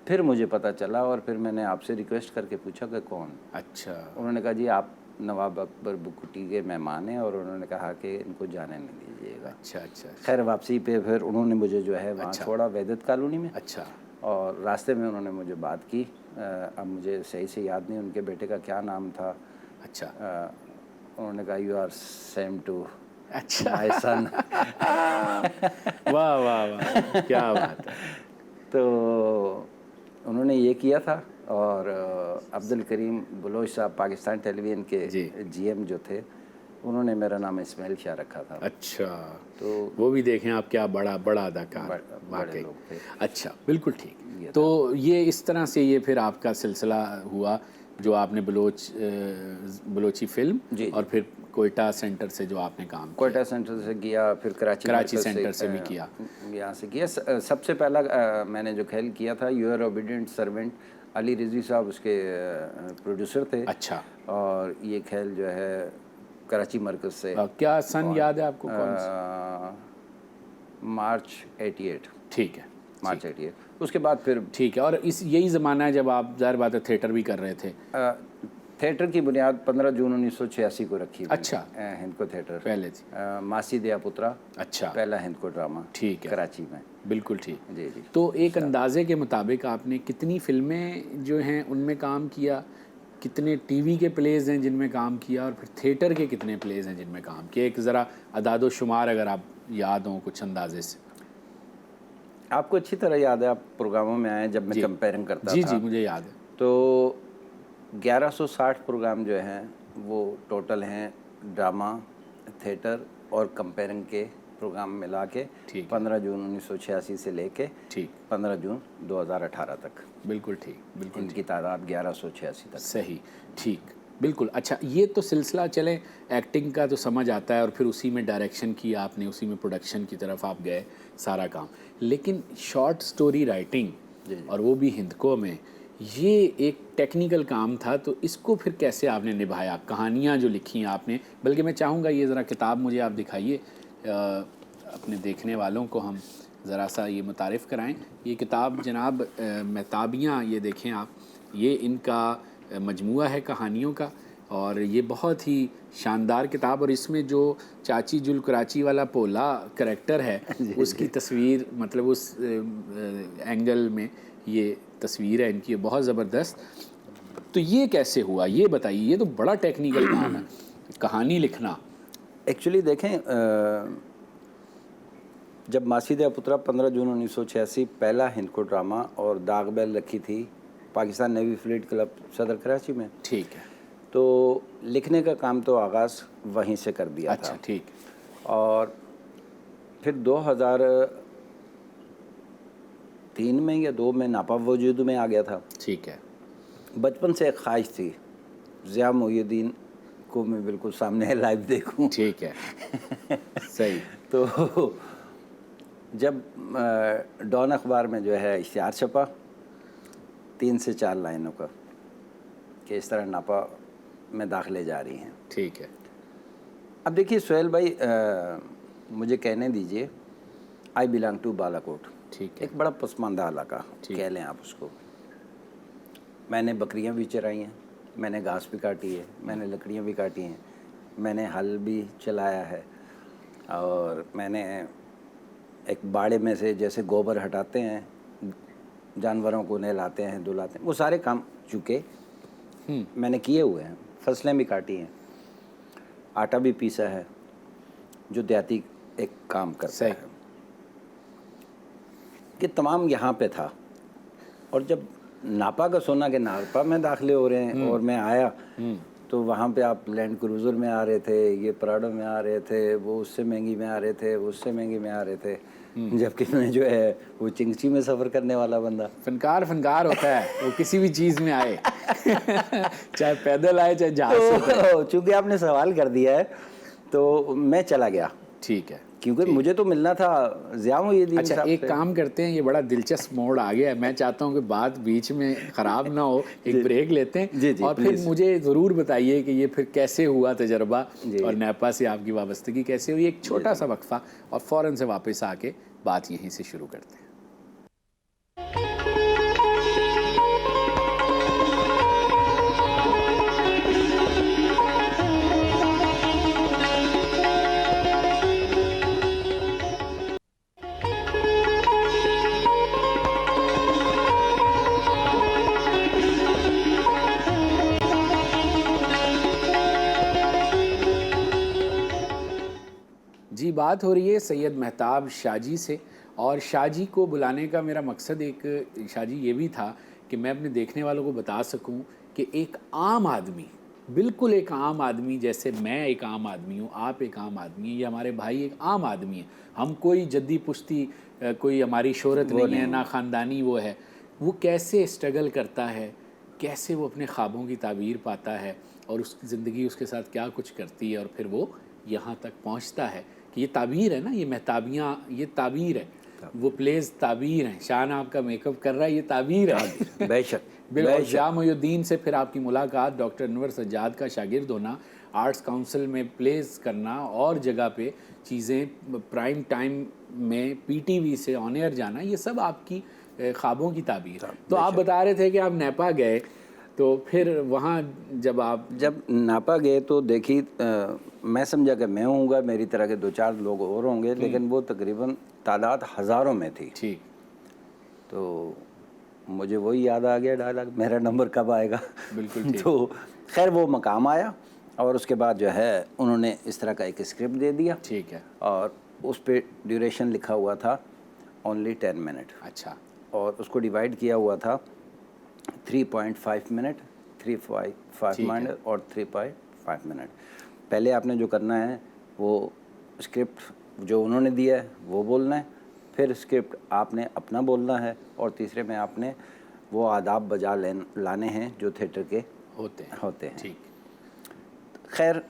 Speaker 2: फिर मुझे पता चला और फिर मैंने आपसे रिक्वेस्ट करके पूछा कि कौन?
Speaker 1: अच्छा।
Speaker 2: उन्होंने कहा जी आप नवाब अकबर बुकुटी के मेहमान हैं और उन्होंने कहा कि इनको जाने नहीं दीजिएगा।
Speaker 1: अच्छा। अच्छा।
Speaker 2: खैर वापसी पे फिर उन्होंने मुझे जो है वहाँ छोड़ा वैदत कॉलोनी में।
Speaker 1: अच्छा।
Speaker 2: और रास्ते में उन्होंने मुझे बात की। अब मुझे सही से याद नहीं उनके बेटे का क्या नाम था।
Speaker 1: अच्छा।
Speaker 2: उन्होंने कहा यू आर सेम टू
Speaker 1: अच्छा।
Speaker 2: My son.
Speaker 1: वाह वाह वाह, क्या बात है।
Speaker 2: तो उन्होंने ये किया था। और अब्दुल करीम बलोच साहब पाकिस्तान टेलीविज़न के जीएम जो थे, उन्होंने मेरा नाम इस्माइल शाह रखा था।
Speaker 1: अच्छा।
Speaker 2: तो
Speaker 1: वो भी देखें आप, क्या बड़ा बड़ा अदाकार
Speaker 2: बड़े लोग थे।
Speaker 1: अच्छा, बिल्कुल ठीक। तो ये इस तरह से ये फिर आपका सिलसिला हुआ जो आपने बलोची फिल्म और फिर कोयटा सेंटर से जो आपने काम किया।
Speaker 2: कोयटा सेंटर से किया, फिर कराची
Speaker 1: सेंटर से भी किया।
Speaker 2: यहाँ से किया। सबसे पहला मैंने जो खेल किया था your obedient servant, Ali Rizvi साहब उसके प्रोड्यूसर थे।
Speaker 1: अच्छा।
Speaker 2: और ये खेल जो है कराची मरकज़ से।
Speaker 1: क्या सन याद है आपको कौन सा?
Speaker 2: मार्च 88।
Speaker 1: ठीक है,
Speaker 2: मार्च 88। उसके बाद फिर
Speaker 1: ठीक है। और इस यही ज़माना है जब आप जाहिर बात है थिएटर भी कर रहे थे?
Speaker 2: थिएटर की बुनियाद 15 जून 1986 को रखी।
Speaker 1: अच्छा।
Speaker 2: हिंदको थिएटर
Speaker 1: पहले थी।
Speaker 2: मासी दिया पुत्रा।
Speaker 1: अच्छा।
Speaker 2: पहला हिंदको ड्रामा।
Speaker 1: ठीक है,
Speaker 2: कराची में।
Speaker 1: बिल्कुल ठीक।
Speaker 2: जी जी।
Speaker 1: तो एक अंदाजे के मुताबिक आपने कितनी फिल्में जो हैं उनमें काम किया, कितने टीवी के प्लेज़ हैं जिनमें काम किया, और फिर थिएटर के कितने प्लेज़ हैं जिनमें काम किया? एक ज़रा अदादो शुमार अगर आप याद हों कुछ अंदाजे से।
Speaker 2: आपको अच्छी तरह याद है, आप प्रोग्रामों में आए जब मैं कंपेयरिंग करता था।
Speaker 1: जी मुझे याद है।
Speaker 2: तो 1160 प्रोग्राम जो हैं वो टोटल हैं, ड्रामा, थिएटर और कंपेयरिंग के प्रोग्राम मिला के 15 जून 1986 से लेके 15 जून 2018 तक।
Speaker 1: बिल्कुल ठीक, बिल्कुल
Speaker 2: इनकी तादाद 1186 तक।
Speaker 1: सही, ठीक। बिल्कुल। अच्छा, ये तो सिलसिला चले एक्टिंग का तो समझ आता है, और फिर उसी में डायरेक्शन किया आपने, उसी में प्रोडक्शन की तरफ आप गए, सारा काम। लेकिन शॉर्ट स्टोरी राइटिंग, और वो भी हिंदको में, ये एक टेक्निकल काम था, तो इसको फिर कैसे आपने निभाया? कहानियाँ जो लिखी हैं आपने, बल्कि मैं चाहूँगा ये ज़रा किताब मुझे आप दिखाइए, अपने देखने वालों को हम ज़रा सा ये मुतारिफ़ कराएं। ये किताब जनाब महताबियाँ, ये देखें आप, ये इनका मजमुआ है कहानियों का, और ये बहुत ही शानदार किताब। और इसमें जो चाची जुल कराची वाला पोला करैक्टर है उसकी तस्वीर, मतलब उस एंगल में ये तस्वीर है इनकी, बहुत ज़बरदस्त। तो ये कैसे हुआ, ये बताइए? ये तो बड़ा टेक्निकल काम है, कहानी लिखना।
Speaker 2: एक्चुअली देखें, जब मासी दया पुत्रा 15 जून 1986 पहला हिंदको ड्रामा और दाग बैल रखी थी पाकिस्तान नेवी फ्लीट क्लब सदर कराची में,
Speaker 1: ठीक है।
Speaker 2: तो लिखने का काम तो आगाज़ वहीं से कर दिया
Speaker 1: अच्छा,
Speaker 2: था।
Speaker 1: ठीक।
Speaker 2: और फिर 2003 में या 2 में नापा वजूद में आ गया था।
Speaker 1: ठीक है।
Speaker 2: बचपन से एक ख्वाहिश थी ज़िया मोहिउद्दीन को मैं बिल्कुल सामने लाइव देखूं।
Speaker 1: ठीक है। सही।
Speaker 2: तो जब डॉन अखबार में जो है इश्तिहार छपा 3 से 4 लाइनों का कि इस तरह नापा में दाखिले जा रही हैं।
Speaker 1: ठीक है।
Speaker 2: अब देखिए सुहेल भाई, मुझे कहने दीजिए, आई बिलोंग टू बालाकोट।
Speaker 1: ठीक है।
Speaker 2: एक बड़ा पसमानदा इलाका
Speaker 1: ठीक।
Speaker 2: कह लें आप उसको। मैंने बकरियां भी चराई हैं, मैंने घास भी काटी है, मैंने लकड़ियां भी काटी हैं, मैंने हल भी चलाया है, और मैंने एक बाड़े में से जैसे गोबर हटाते हैं, जानवरों को नहलाते हैं, धुलाते हैं, वो सारे काम चुके मैंने किए हुए हैं। फसलें भी काटी हैं, आटा भी पीसा है, जो देहाती एक काम करता है, कि तमाम यहाँ पे था। और जब नापा का सुना कि नापा में दाखिले हो रहे हैं और मैं आया, तो वहाँ पे आप लैंड क्रूज़र में आ रहे थे, ये प्राडो में आ रहे थे, वो उससे महंगी में आ रहे थे, वो उससे महंगी में आ रहे थे, जबकि मैं जो है वो चिंगची में सफ़र करने वाला बंदा।
Speaker 1: फनकार होता है वो किसी भी चीज़ में आए चाहे पैदल आए चाहे जहाज से।
Speaker 2: तो चूँकि आपने सवाल कर दिया है तो मैं चला गया।
Speaker 1: ठीक है।
Speaker 2: क्योंकि मुझे तो मिलना था ज़िया मोहिउद्दीन
Speaker 1: अच्छा,
Speaker 2: साहब
Speaker 1: एक
Speaker 2: से।
Speaker 1: काम करते हैं, ये बड़ा दिलचस्प मोड़ आ गया है, मैं चाहता हूँ कि बात बीच में ख़राब ना हो, एक ब्रेक लेते हैं।
Speaker 2: जी,
Speaker 1: और फिर
Speaker 2: प्लीज़।
Speaker 1: मुझे ज़रूर बताइए कि ये फिर कैसे हुआ तजर्बा, और नैपा से आपकी वाबस्तगी कैसे हुई। एक छोटा सा वक्फा और फ़ौरन से वापस आके बात यहीं से शुरू करते हैं। जी, बात हो रही है सैयद महताब शाहजी से, और शाहजी को बुलाने का मेरा मकसद एक शाहजी ये भी था कि मैं अपने देखने वालों को बता सकूं कि एक आम आदमी, बिल्कुल एक आम आदमी, जैसे मैं एक आम आदमी हूँ, आप एक आम आदमी हैं, ये हमारे भाई एक आम आदमी है, हम कोई जद्दी पुश्ती, कोई हमारी शोहरत नहीं है, ना ख़ानदानी वो है, वो कैसे स्ट्रगल करता है, कैसे वो अपने ख्वाबों की ताबीर पाता है, और उसकी ज़िंदगी उसके साथ क्या कुछ करती है, और फिर वो यहाँ तक पहुँचता है कि ये ताबीर है ना, ये महताबियाँ, ये ताबीर है, वो प्लेस ताबीर हैं। शान आपका मेकअप कर रहा है, ये ताबीर है।
Speaker 2: बेशक।
Speaker 1: बिल्कुल। ज़िया मोहिउद्दीन से फिर आपकी मुलाकात, डॉक्टर अनवर सज्जाद का शागिर्द होना, आर्ट्स काउंसिल में प्लेस करना, और जगह पे चीज़ें, प्राइम टाइम में पीटीवी से ऑन एयर जाना, ये सब आपकी ख्वाबों की ताबीर। तो आप बता रहे थे कि आप नेपा गए, तो फिर वहाँ जब
Speaker 2: नापा गए तो देखी, मैं समझा कि मैं होऊंगा, मेरी तरह के 2-4 लोग और होंगे, लेकिन वो तकरीबन तादाद हज़ारों में थी।
Speaker 1: ठीक।
Speaker 2: तो मुझे वही याद आ गया डायलॉग, मेरा नंबर कब आएगा।
Speaker 1: बिल्कुल ठीक।
Speaker 2: तो खैर वो मकाम आया, और उसके बाद जो है उन्होंने इस तरह का एक स्क्रिप्ट दे दिया।
Speaker 1: ठीक है।
Speaker 2: और उस पर ड्यूरेशन लिखा हुआ था ओनली 10 मिनट।
Speaker 1: अच्छा।
Speaker 2: और उसको डिवाइड किया हुआ था 3.5 मिनट, 3.5 मिनट और 3.5 मिनट। पहले आपने जो करना है वो स्क्रिप्ट जो उन्होंने दिया है वो बोलना है, फिर स्क्रिप्ट आपने अपना बोलना है, और तीसरे में आपने वो आदाब बजा लाने हैं जो थिएटर के
Speaker 1: होते हैं।
Speaker 2: ठीक। खैर,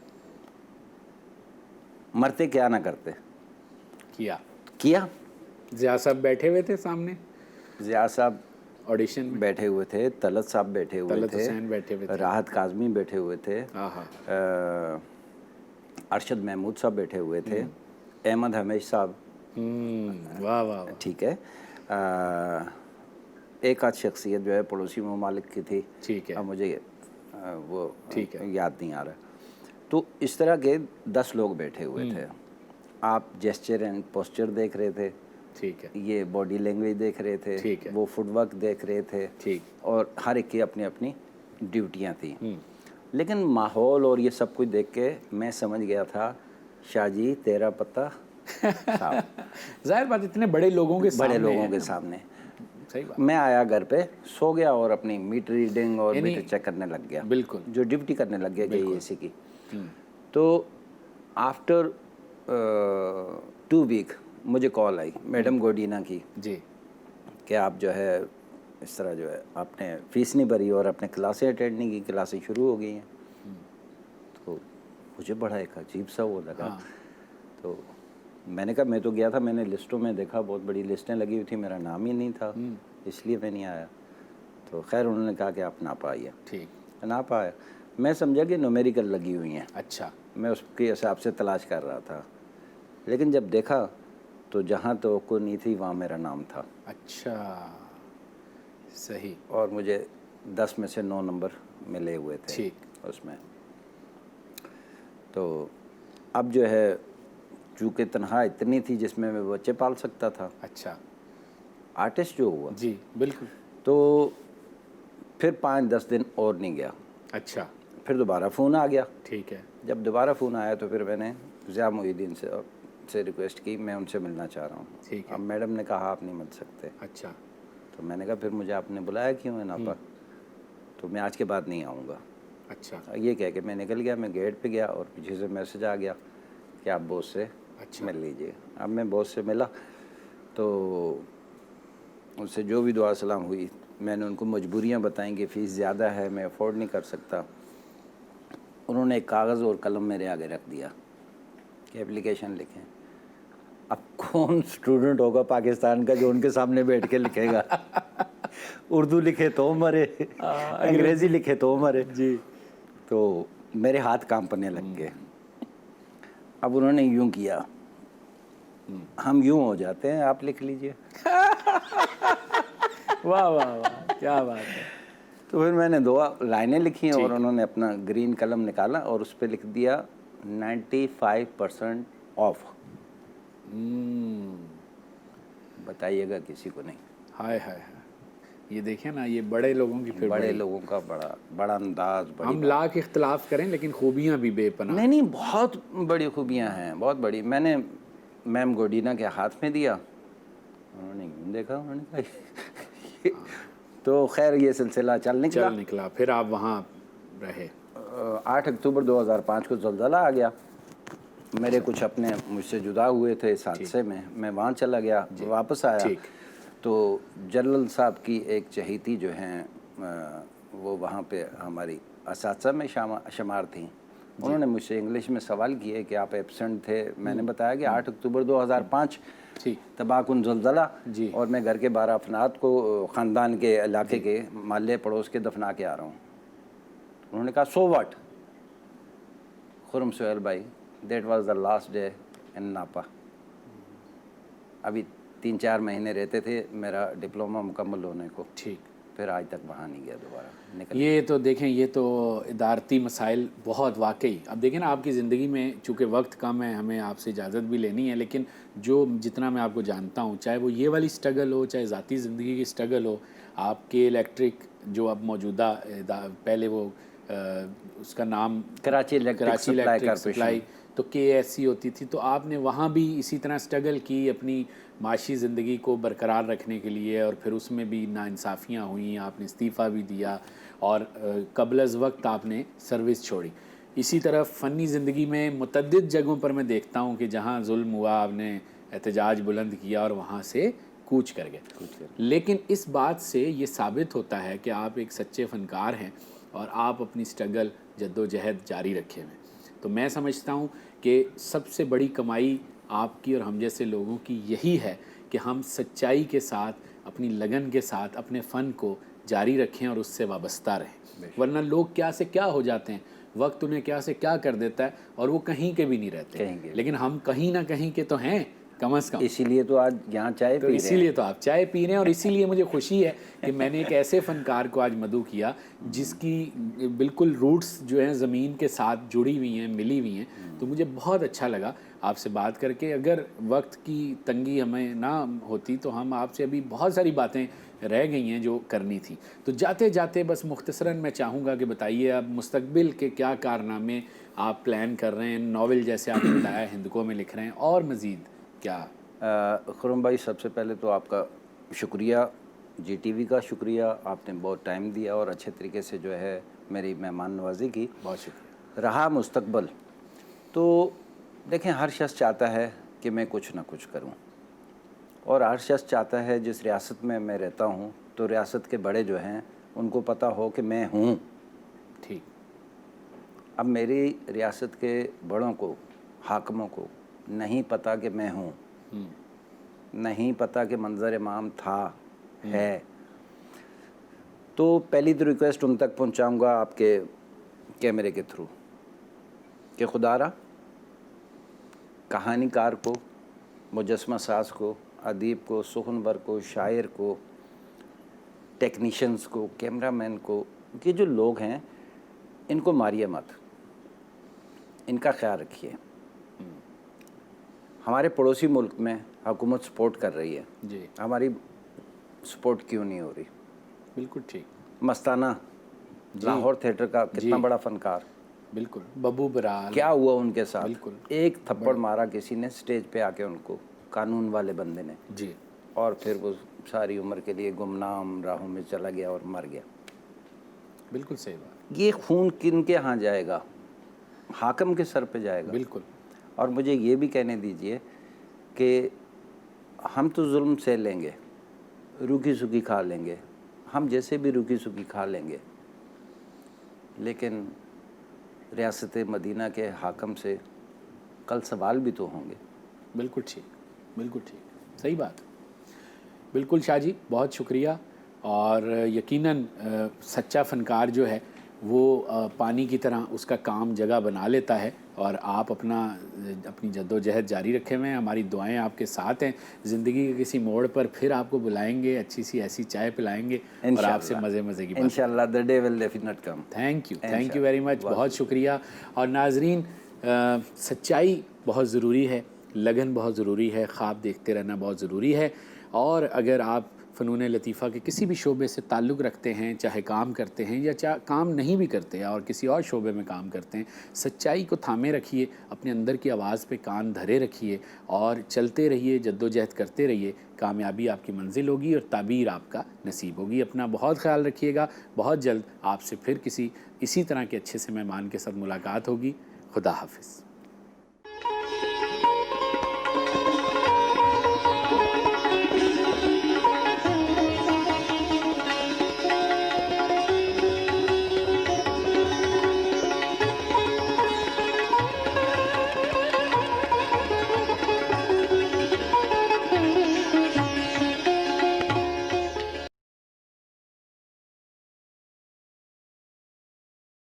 Speaker 2: मरते क्या ना करते, किया।
Speaker 1: ज़िया साहब बैठे हुए थे सामने,
Speaker 2: ज़िया साहब
Speaker 1: ऑडिशन में
Speaker 2: बैठे हुए थे, तलत साहब बैठे हुए
Speaker 1: तलत
Speaker 2: थे,
Speaker 1: हुसैन बैठे हुए थे,
Speaker 2: राहत काज़मी बैठे हुए थे,
Speaker 1: हाँ,
Speaker 2: अरशद महमूद साहब बैठे हुए थे, अहमद हमेश साहब,
Speaker 1: वाह वाह वाह,
Speaker 2: ठीक है, एक आध शख्सियत जो है पड़ोसी ममालिक की थी,
Speaker 1: ठीक है,
Speaker 2: अब मुझे वो
Speaker 1: ठीक है,
Speaker 2: याद नहीं आ रहा। तो इस तरह के 10 लोग बैठे हुए थे। आप जेस्चर एंड पोस्चर देख रहे थे,
Speaker 1: ठीक है,
Speaker 2: ये बॉडी लैंग्वेज देख रहे थे,
Speaker 1: ठीक है,
Speaker 2: वो फुटवर्क देख रहे थे,
Speaker 1: ठीक,
Speaker 2: और हर एक की अपनी अपनी ड्यूटियां थी। लेकिन माहौल और ये सब कुछ देख के मैं समझ गया था, शाहजी तेरा पता साहब।
Speaker 1: जाहिर बात इतने बड़े लोगों के सामने,
Speaker 2: बड़े लोगों के सामने
Speaker 1: सही बात,
Speaker 2: मैं आया घर पे, सो गया और अपनी मीटर रीडिंग और
Speaker 1: यानी-
Speaker 2: मीटर चेक करने लग गया,
Speaker 1: बिल्कुल,
Speaker 2: जो ड्यूटी करने लग गया KEC की। तो आफ्टर 2 वीक मुझे कॉल आई मैडम गोडीना की
Speaker 1: जी,
Speaker 2: कि आप जो है इस तरह जो है आपने फ़ीस नहीं भरी और अपने क्लासें अटेंड नहीं की, क्लासें शुरू हो गई हैं। तो मुझे बड़ा एक अजीब सा वो लगा। तो मैंने कहा मैं तो गया था, मैंने लिस्टों में देखा बहुत बड़ी लिस्टें लगी हुई थी, मेरा नाम ही नहीं था, इसलिए मैं नहीं आया। तो खैर उन्होंने कहा कि आप ना पाइए,
Speaker 1: ठीक,
Speaker 2: ना पाया। मैं समझा कि न्यूमेरिकल लगी हुई हैं,
Speaker 1: अच्छा,
Speaker 2: मैं उसके हिसाब से तलाश कर रहा था, लेकिन जब देखा तो जहाँ तवक्को नहीं थी वहाँ मेरा नाम था।
Speaker 1: अच्छा, सही,
Speaker 2: और मुझे 10 में से 9 नंबर मिले हुए थे
Speaker 1: ठीक,
Speaker 2: उसमें। तो अब जो है चूँकि तनख्वाह इतनी थी जिसमें मैं बच्चे पाल सकता था,
Speaker 1: अच्छा,
Speaker 2: आर्टिस्ट जो हुआ,
Speaker 1: जी, बिल्कुल,
Speaker 2: तो फिर 5-10 दिन और नहीं गया,
Speaker 1: अच्छा,
Speaker 2: फिर दोबारा फ़ोन आ गया।
Speaker 1: ठीक है,
Speaker 2: जब दोबारा फ़ोन आया तो फिर मैंने ज़िया मोहिउद्दीन से रिक्वेस्ट की, मैं उनसे मिलना चाह रहा हूँ।
Speaker 1: ठीक है,
Speaker 2: अब मैडम ने कहा आप नहीं मिल सकते।
Speaker 1: अच्छा,
Speaker 2: तो मैंने कहा फिर मुझे आपने बुलाया क्यों है नापा, तो मैं आज के बाद नहीं आऊँगा।
Speaker 1: अच्छा,
Speaker 2: ये कह के मैं निकल गया, मैं गेट पे गया और पीछे से मैसेज आ गया कि आप बॉस से
Speaker 1: अच्छा,
Speaker 2: मिल लीजिए। अब मैं बॉस से मिला तो उनसे जो भी दुआ सलाम हुई, मैंने उनको मजबूरियाँ बताई कि फ़ीस ज़्यादा है, मैं अफोर्ड नहीं कर सकता। उन्होंने एक कागज़ और कलम मेरे आगे रख दिया कि एप्लीकेशन लिखें। अब कौन स्टूडेंट होगा पाकिस्तान का जो उनके सामने बैठ के लिखेगा? उर्दू लिखे तो मरे, अंग्रेज़ी लिखे तो मरे
Speaker 1: जी,
Speaker 2: तो मेरे हाथ कांपने लग गए। अब उन्होंने यूं किया, हम यूं हो जाते हैं, आप लिख लीजिए।
Speaker 1: वाह वाह वाह, क्या बात है,
Speaker 2: तो फिर मैंने 2 लाइनें लिखी
Speaker 1: ठीक
Speaker 2: और उन्होंने अपना ग्रीन कलम निकाला और उस पर लिख दिया 95% ऑफ। बताइएगा किसी को नहीं।
Speaker 1: हाय हाय हाय, ये देखें ना, ये बड़े लोगों की फिर
Speaker 2: बड़े
Speaker 1: बड़ी,
Speaker 2: लोगों का बड़ा बड़ा अंदाज, बड़ी
Speaker 1: हम लाख इख्तलाफ करें लेकिन खूबियाँ भी बेपनाह,
Speaker 2: नहीं, बहुत बड़ी खूबियाँ हैं, बहुत बड़ी। मैंने मैम गोडीना के हाथ में दिया, उन्होंने यूं देखा, उन्होंने कहा तो खैर ये सिलसिला चल निकला।
Speaker 1: फिर आप वहाँ रहे,
Speaker 2: 8 अक्टूबर 2005 को ज़लज़ला आ गया। मेरे कुछ अपने मुझसे जुदा हुए थे इस हादसे में, मैं वहाँ चला गया, वापस आया
Speaker 1: ठीक,
Speaker 2: तो जल्लल साहब की एक चहेती जो हैं वो वहाँ पे हमारी असातिज़ा में शुमार थी। उन्होंने मुझसे इंग्लिश में सवाल किए कि आप एब्सेंट थे। मैंने बताया कि 8 अक्टूबर 2005
Speaker 1: ठीक,
Speaker 2: तबाकुन ज़लज़ला,
Speaker 1: जी,
Speaker 2: और मैं घर के 12 अफराद को ख़ानदान के इलाके के माले पड़ोस के दफना के आ रहा हूँ। उन्होंने कहा सो व्हाट खुरम सुहेल भाई, that was the last day in नापा। अभी 3-4 महीने रहते थे मेरा डिप्लोमा मुकम्मल होने को,
Speaker 1: ठीक,
Speaker 2: फिर आज तक वहाँ नहीं गया दोबारा निकल।
Speaker 1: ये तो देखें, ये तो इदारती मसाइल बहुत वाकई। अब देखें ना, आपकी ज़िंदगी में चूँकि वक्त कम है, हमें आपसे इजाज़त भी लेनी है, लेकिन जो जितना मैं आपको जानता हूँ, चाहे वो ये वाली स्ट्रगल हो, चाहे ज़ाती ज़िंदगी की स्ट्रगल हो, आपके इलेक्ट्रिक जो अब मौजूदा पहले वो उसका नाम
Speaker 2: कराची इलेक्ट्रिक
Speaker 1: सप्लाई तो KSC होती थी, तो आपने वहाँ भी इसी तरह स्ट्रगल की अपनी माशी ज़िंदगी को बरकरार रखने के लिए, और फिर उसमें भी नाइंसाफ़ियाँ हुई, आपने इस्तीफ़ा भी दिया और कबल अज़ वक्त आपने सर्विस छोड़ी। इसी तरह फ़नी ज़िंदगी में मुतअद्दिद जगहों पर मैं देखता हूँ कि जहाँ जुल्म हुआ आपने एहतजाज बुलंद किया और वहाँ से कूच कर गए। लेकिन इस बात से ये साबित होता है कि आप एक सच्चे फ़नकार हैं और आप अपनी स्ट्रगल जद्दोजहद जारी रखे हुए। तो मैं समझता हूँ कि सबसे बड़ी कमाई आपकी और हम जैसे लोगों की यही है कि हम सच्चाई के साथ, अपनी लगन के साथ अपने फ़न को जारी रखें और उससे वाबस्ता रहें। वरना लोग क्या से क्या हो जाते हैं, वक्त उन्हें क्या से क्या कर देता है और वो कहीं के भी नहीं रहते। लेकिन हम कहीं ना कहीं के तो हैं कम से कम।
Speaker 2: इसीलिए तो आज यहाँ चाय
Speaker 1: तो
Speaker 2: पी रहे
Speaker 1: इसीलिए
Speaker 2: हैं।
Speaker 1: तो आप चाय पी रहे हैं और इसीलिए मुझे खुशी है कि मैंने एक ऐसे फ़नकार को आज मदऊ किया जिसकी बिल्कुल रूट्स जो हैं ज़मीन के साथ जुड़ी हुई हैं, मिली हुई हैं। तो मुझे बहुत अच्छा लगा आपसे बात करके। अगर वक्त की तंगी हमें ना होती तो हम आपसे अभी बहुत सारी बातें रह गई हैं जो करनी थी। तो जाते जाते बस मुख्तसरन मैं चाहूँगा कि बताइए अब मुस्तकबिल के क्या कारनामे आप प्लान कर रहे हैं? नॉवेल जैसे आपने बताया हिंदुओं में लिख रहे हैं, और मज़ीद क्या?
Speaker 2: खुरम भाई, सबसे पहले तो आपका शुक्रिया, जीटीवी का शुक्रिया, आपने बहुत टाइम दिया और अच्छे तरीके से जो है मेरी मेहमान नवाजी की।
Speaker 1: बहुत शुक्रिया।
Speaker 2: रहा मुस्तकबल, तो देखें, हर शख्स चाहता है कि मैं कुछ ना कुछ करूं, और हर शख्स चाहता है, जिस रियासत में मैं रहता हूं तो रियासत के बड़े जो हैं उनको पता हो कि मैं हूं।
Speaker 1: ठीक।
Speaker 2: अब मेरी रियासत के बड़ों को, हाकिमों को नहीं पता कि मैं हूं, नहीं पता कि मंजर इमाम था, है। तो पहली तो रिक्वेस्ट उन तक पहुंचाऊंगा आपके कैमरे के थ्रू कि खुदारा कहानीकार को, मुजस्मा साज को, अदीब को, सुखनवर को, शायर को, टेक्नीशियंस को, कैमरामैन को, ये जो लोग हैं इनको मारिए मत, इनका ख्याल रखिए। हमारे पड़ोसी मुल्क में हुकूमत सपोर्ट कर रही है
Speaker 1: जी।
Speaker 2: हमारी सपोर्ट क्यों नहीं हो रही?
Speaker 1: बिल्कुल ठीक।
Speaker 2: मस्ताना, लाहौर थिएटर का कितना बड़ा फनकार,
Speaker 1: बिल्कुल। बब्बू बराल,
Speaker 2: क्या हुआ उनके साथ?
Speaker 1: बिल्कुल।
Speaker 2: एक थप्पड़ मारा किसी ने स्टेज पे आके उनको, कानून वाले बंदे ने
Speaker 1: जी।
Speaker 2: और फिर वो सारी उम्र के लिए गुमनाम राहों में चला गया और मर गया।
Speaker 1: बिल्कुल सही बात।
Speaker 2: ये खून किन के यहाँ जाएगा? हाकिम के सर पे जाएगा।
Speaker 1: बिल्कुल।
Speaker 2: और मुझे ये भी कहने दीजिए कि हम तो जुल्म सह लेंगे, रूखी सूखी खा लेंगे, हम जैसे भी रूखी सूखी खा लेंगे, लेकिन रियासत मदीना के हाकिम से कल सवाल भी तो होंगे।
Speaker 1: बिल्कुल ठीक, बिल्कुल ठीक, सही बात। बिल्कुल शाह जी, बहुत शुक्रिया। और यकीनन सच्चा फ़नकार जो है वो पानी की तरह उसका काम जगह बना लेता है, और आप अपनी जद्दोजहद जारी रखे हुए हैं। हमारी दुआएं आपके साथ हैं। ज़िंदगी के किसी मोड़ पर फिर आपको बुलाएंगे, अच्छी सी ऐसी चाय पिलाएंगे और आपसे मज़े की बात।
Speaker 2: इंशाल्लाह the day will definite come.
Speaker 1: Thank you very much, बहुत शुक्रिया। और नाजरीन, सच्चाई बहुत ज़रूरी है, लगन बहुत ज़रूरी है, ख्वाब देखते रहना बहुत ज़रूरी है। और अगर आप फ़नून लतीफ़ा के किसी भी शोबे से ताल्लुक़ रखते हैं, चाहे काम करते हैं या चाहे काम नहीं भी करते हैं और किसी और शोबे में काम करते हैं, सच्चाई को थामे रखिए, अपने अंदर की आवाज़ पे कान धरे रखिए और चलते रहिए, जद्दोजहद करते रहिए। कामयाबी आपकी मंजिल होगी और ताबीर आपका नसीब होगी। अपना बहुत ख्याल रखिएगा। बहुत जल्द आपसे फिर किसी इसी तरह के अच्छे से मेहमान के साथ मुलाकात होगी। खुदा हाफिज़।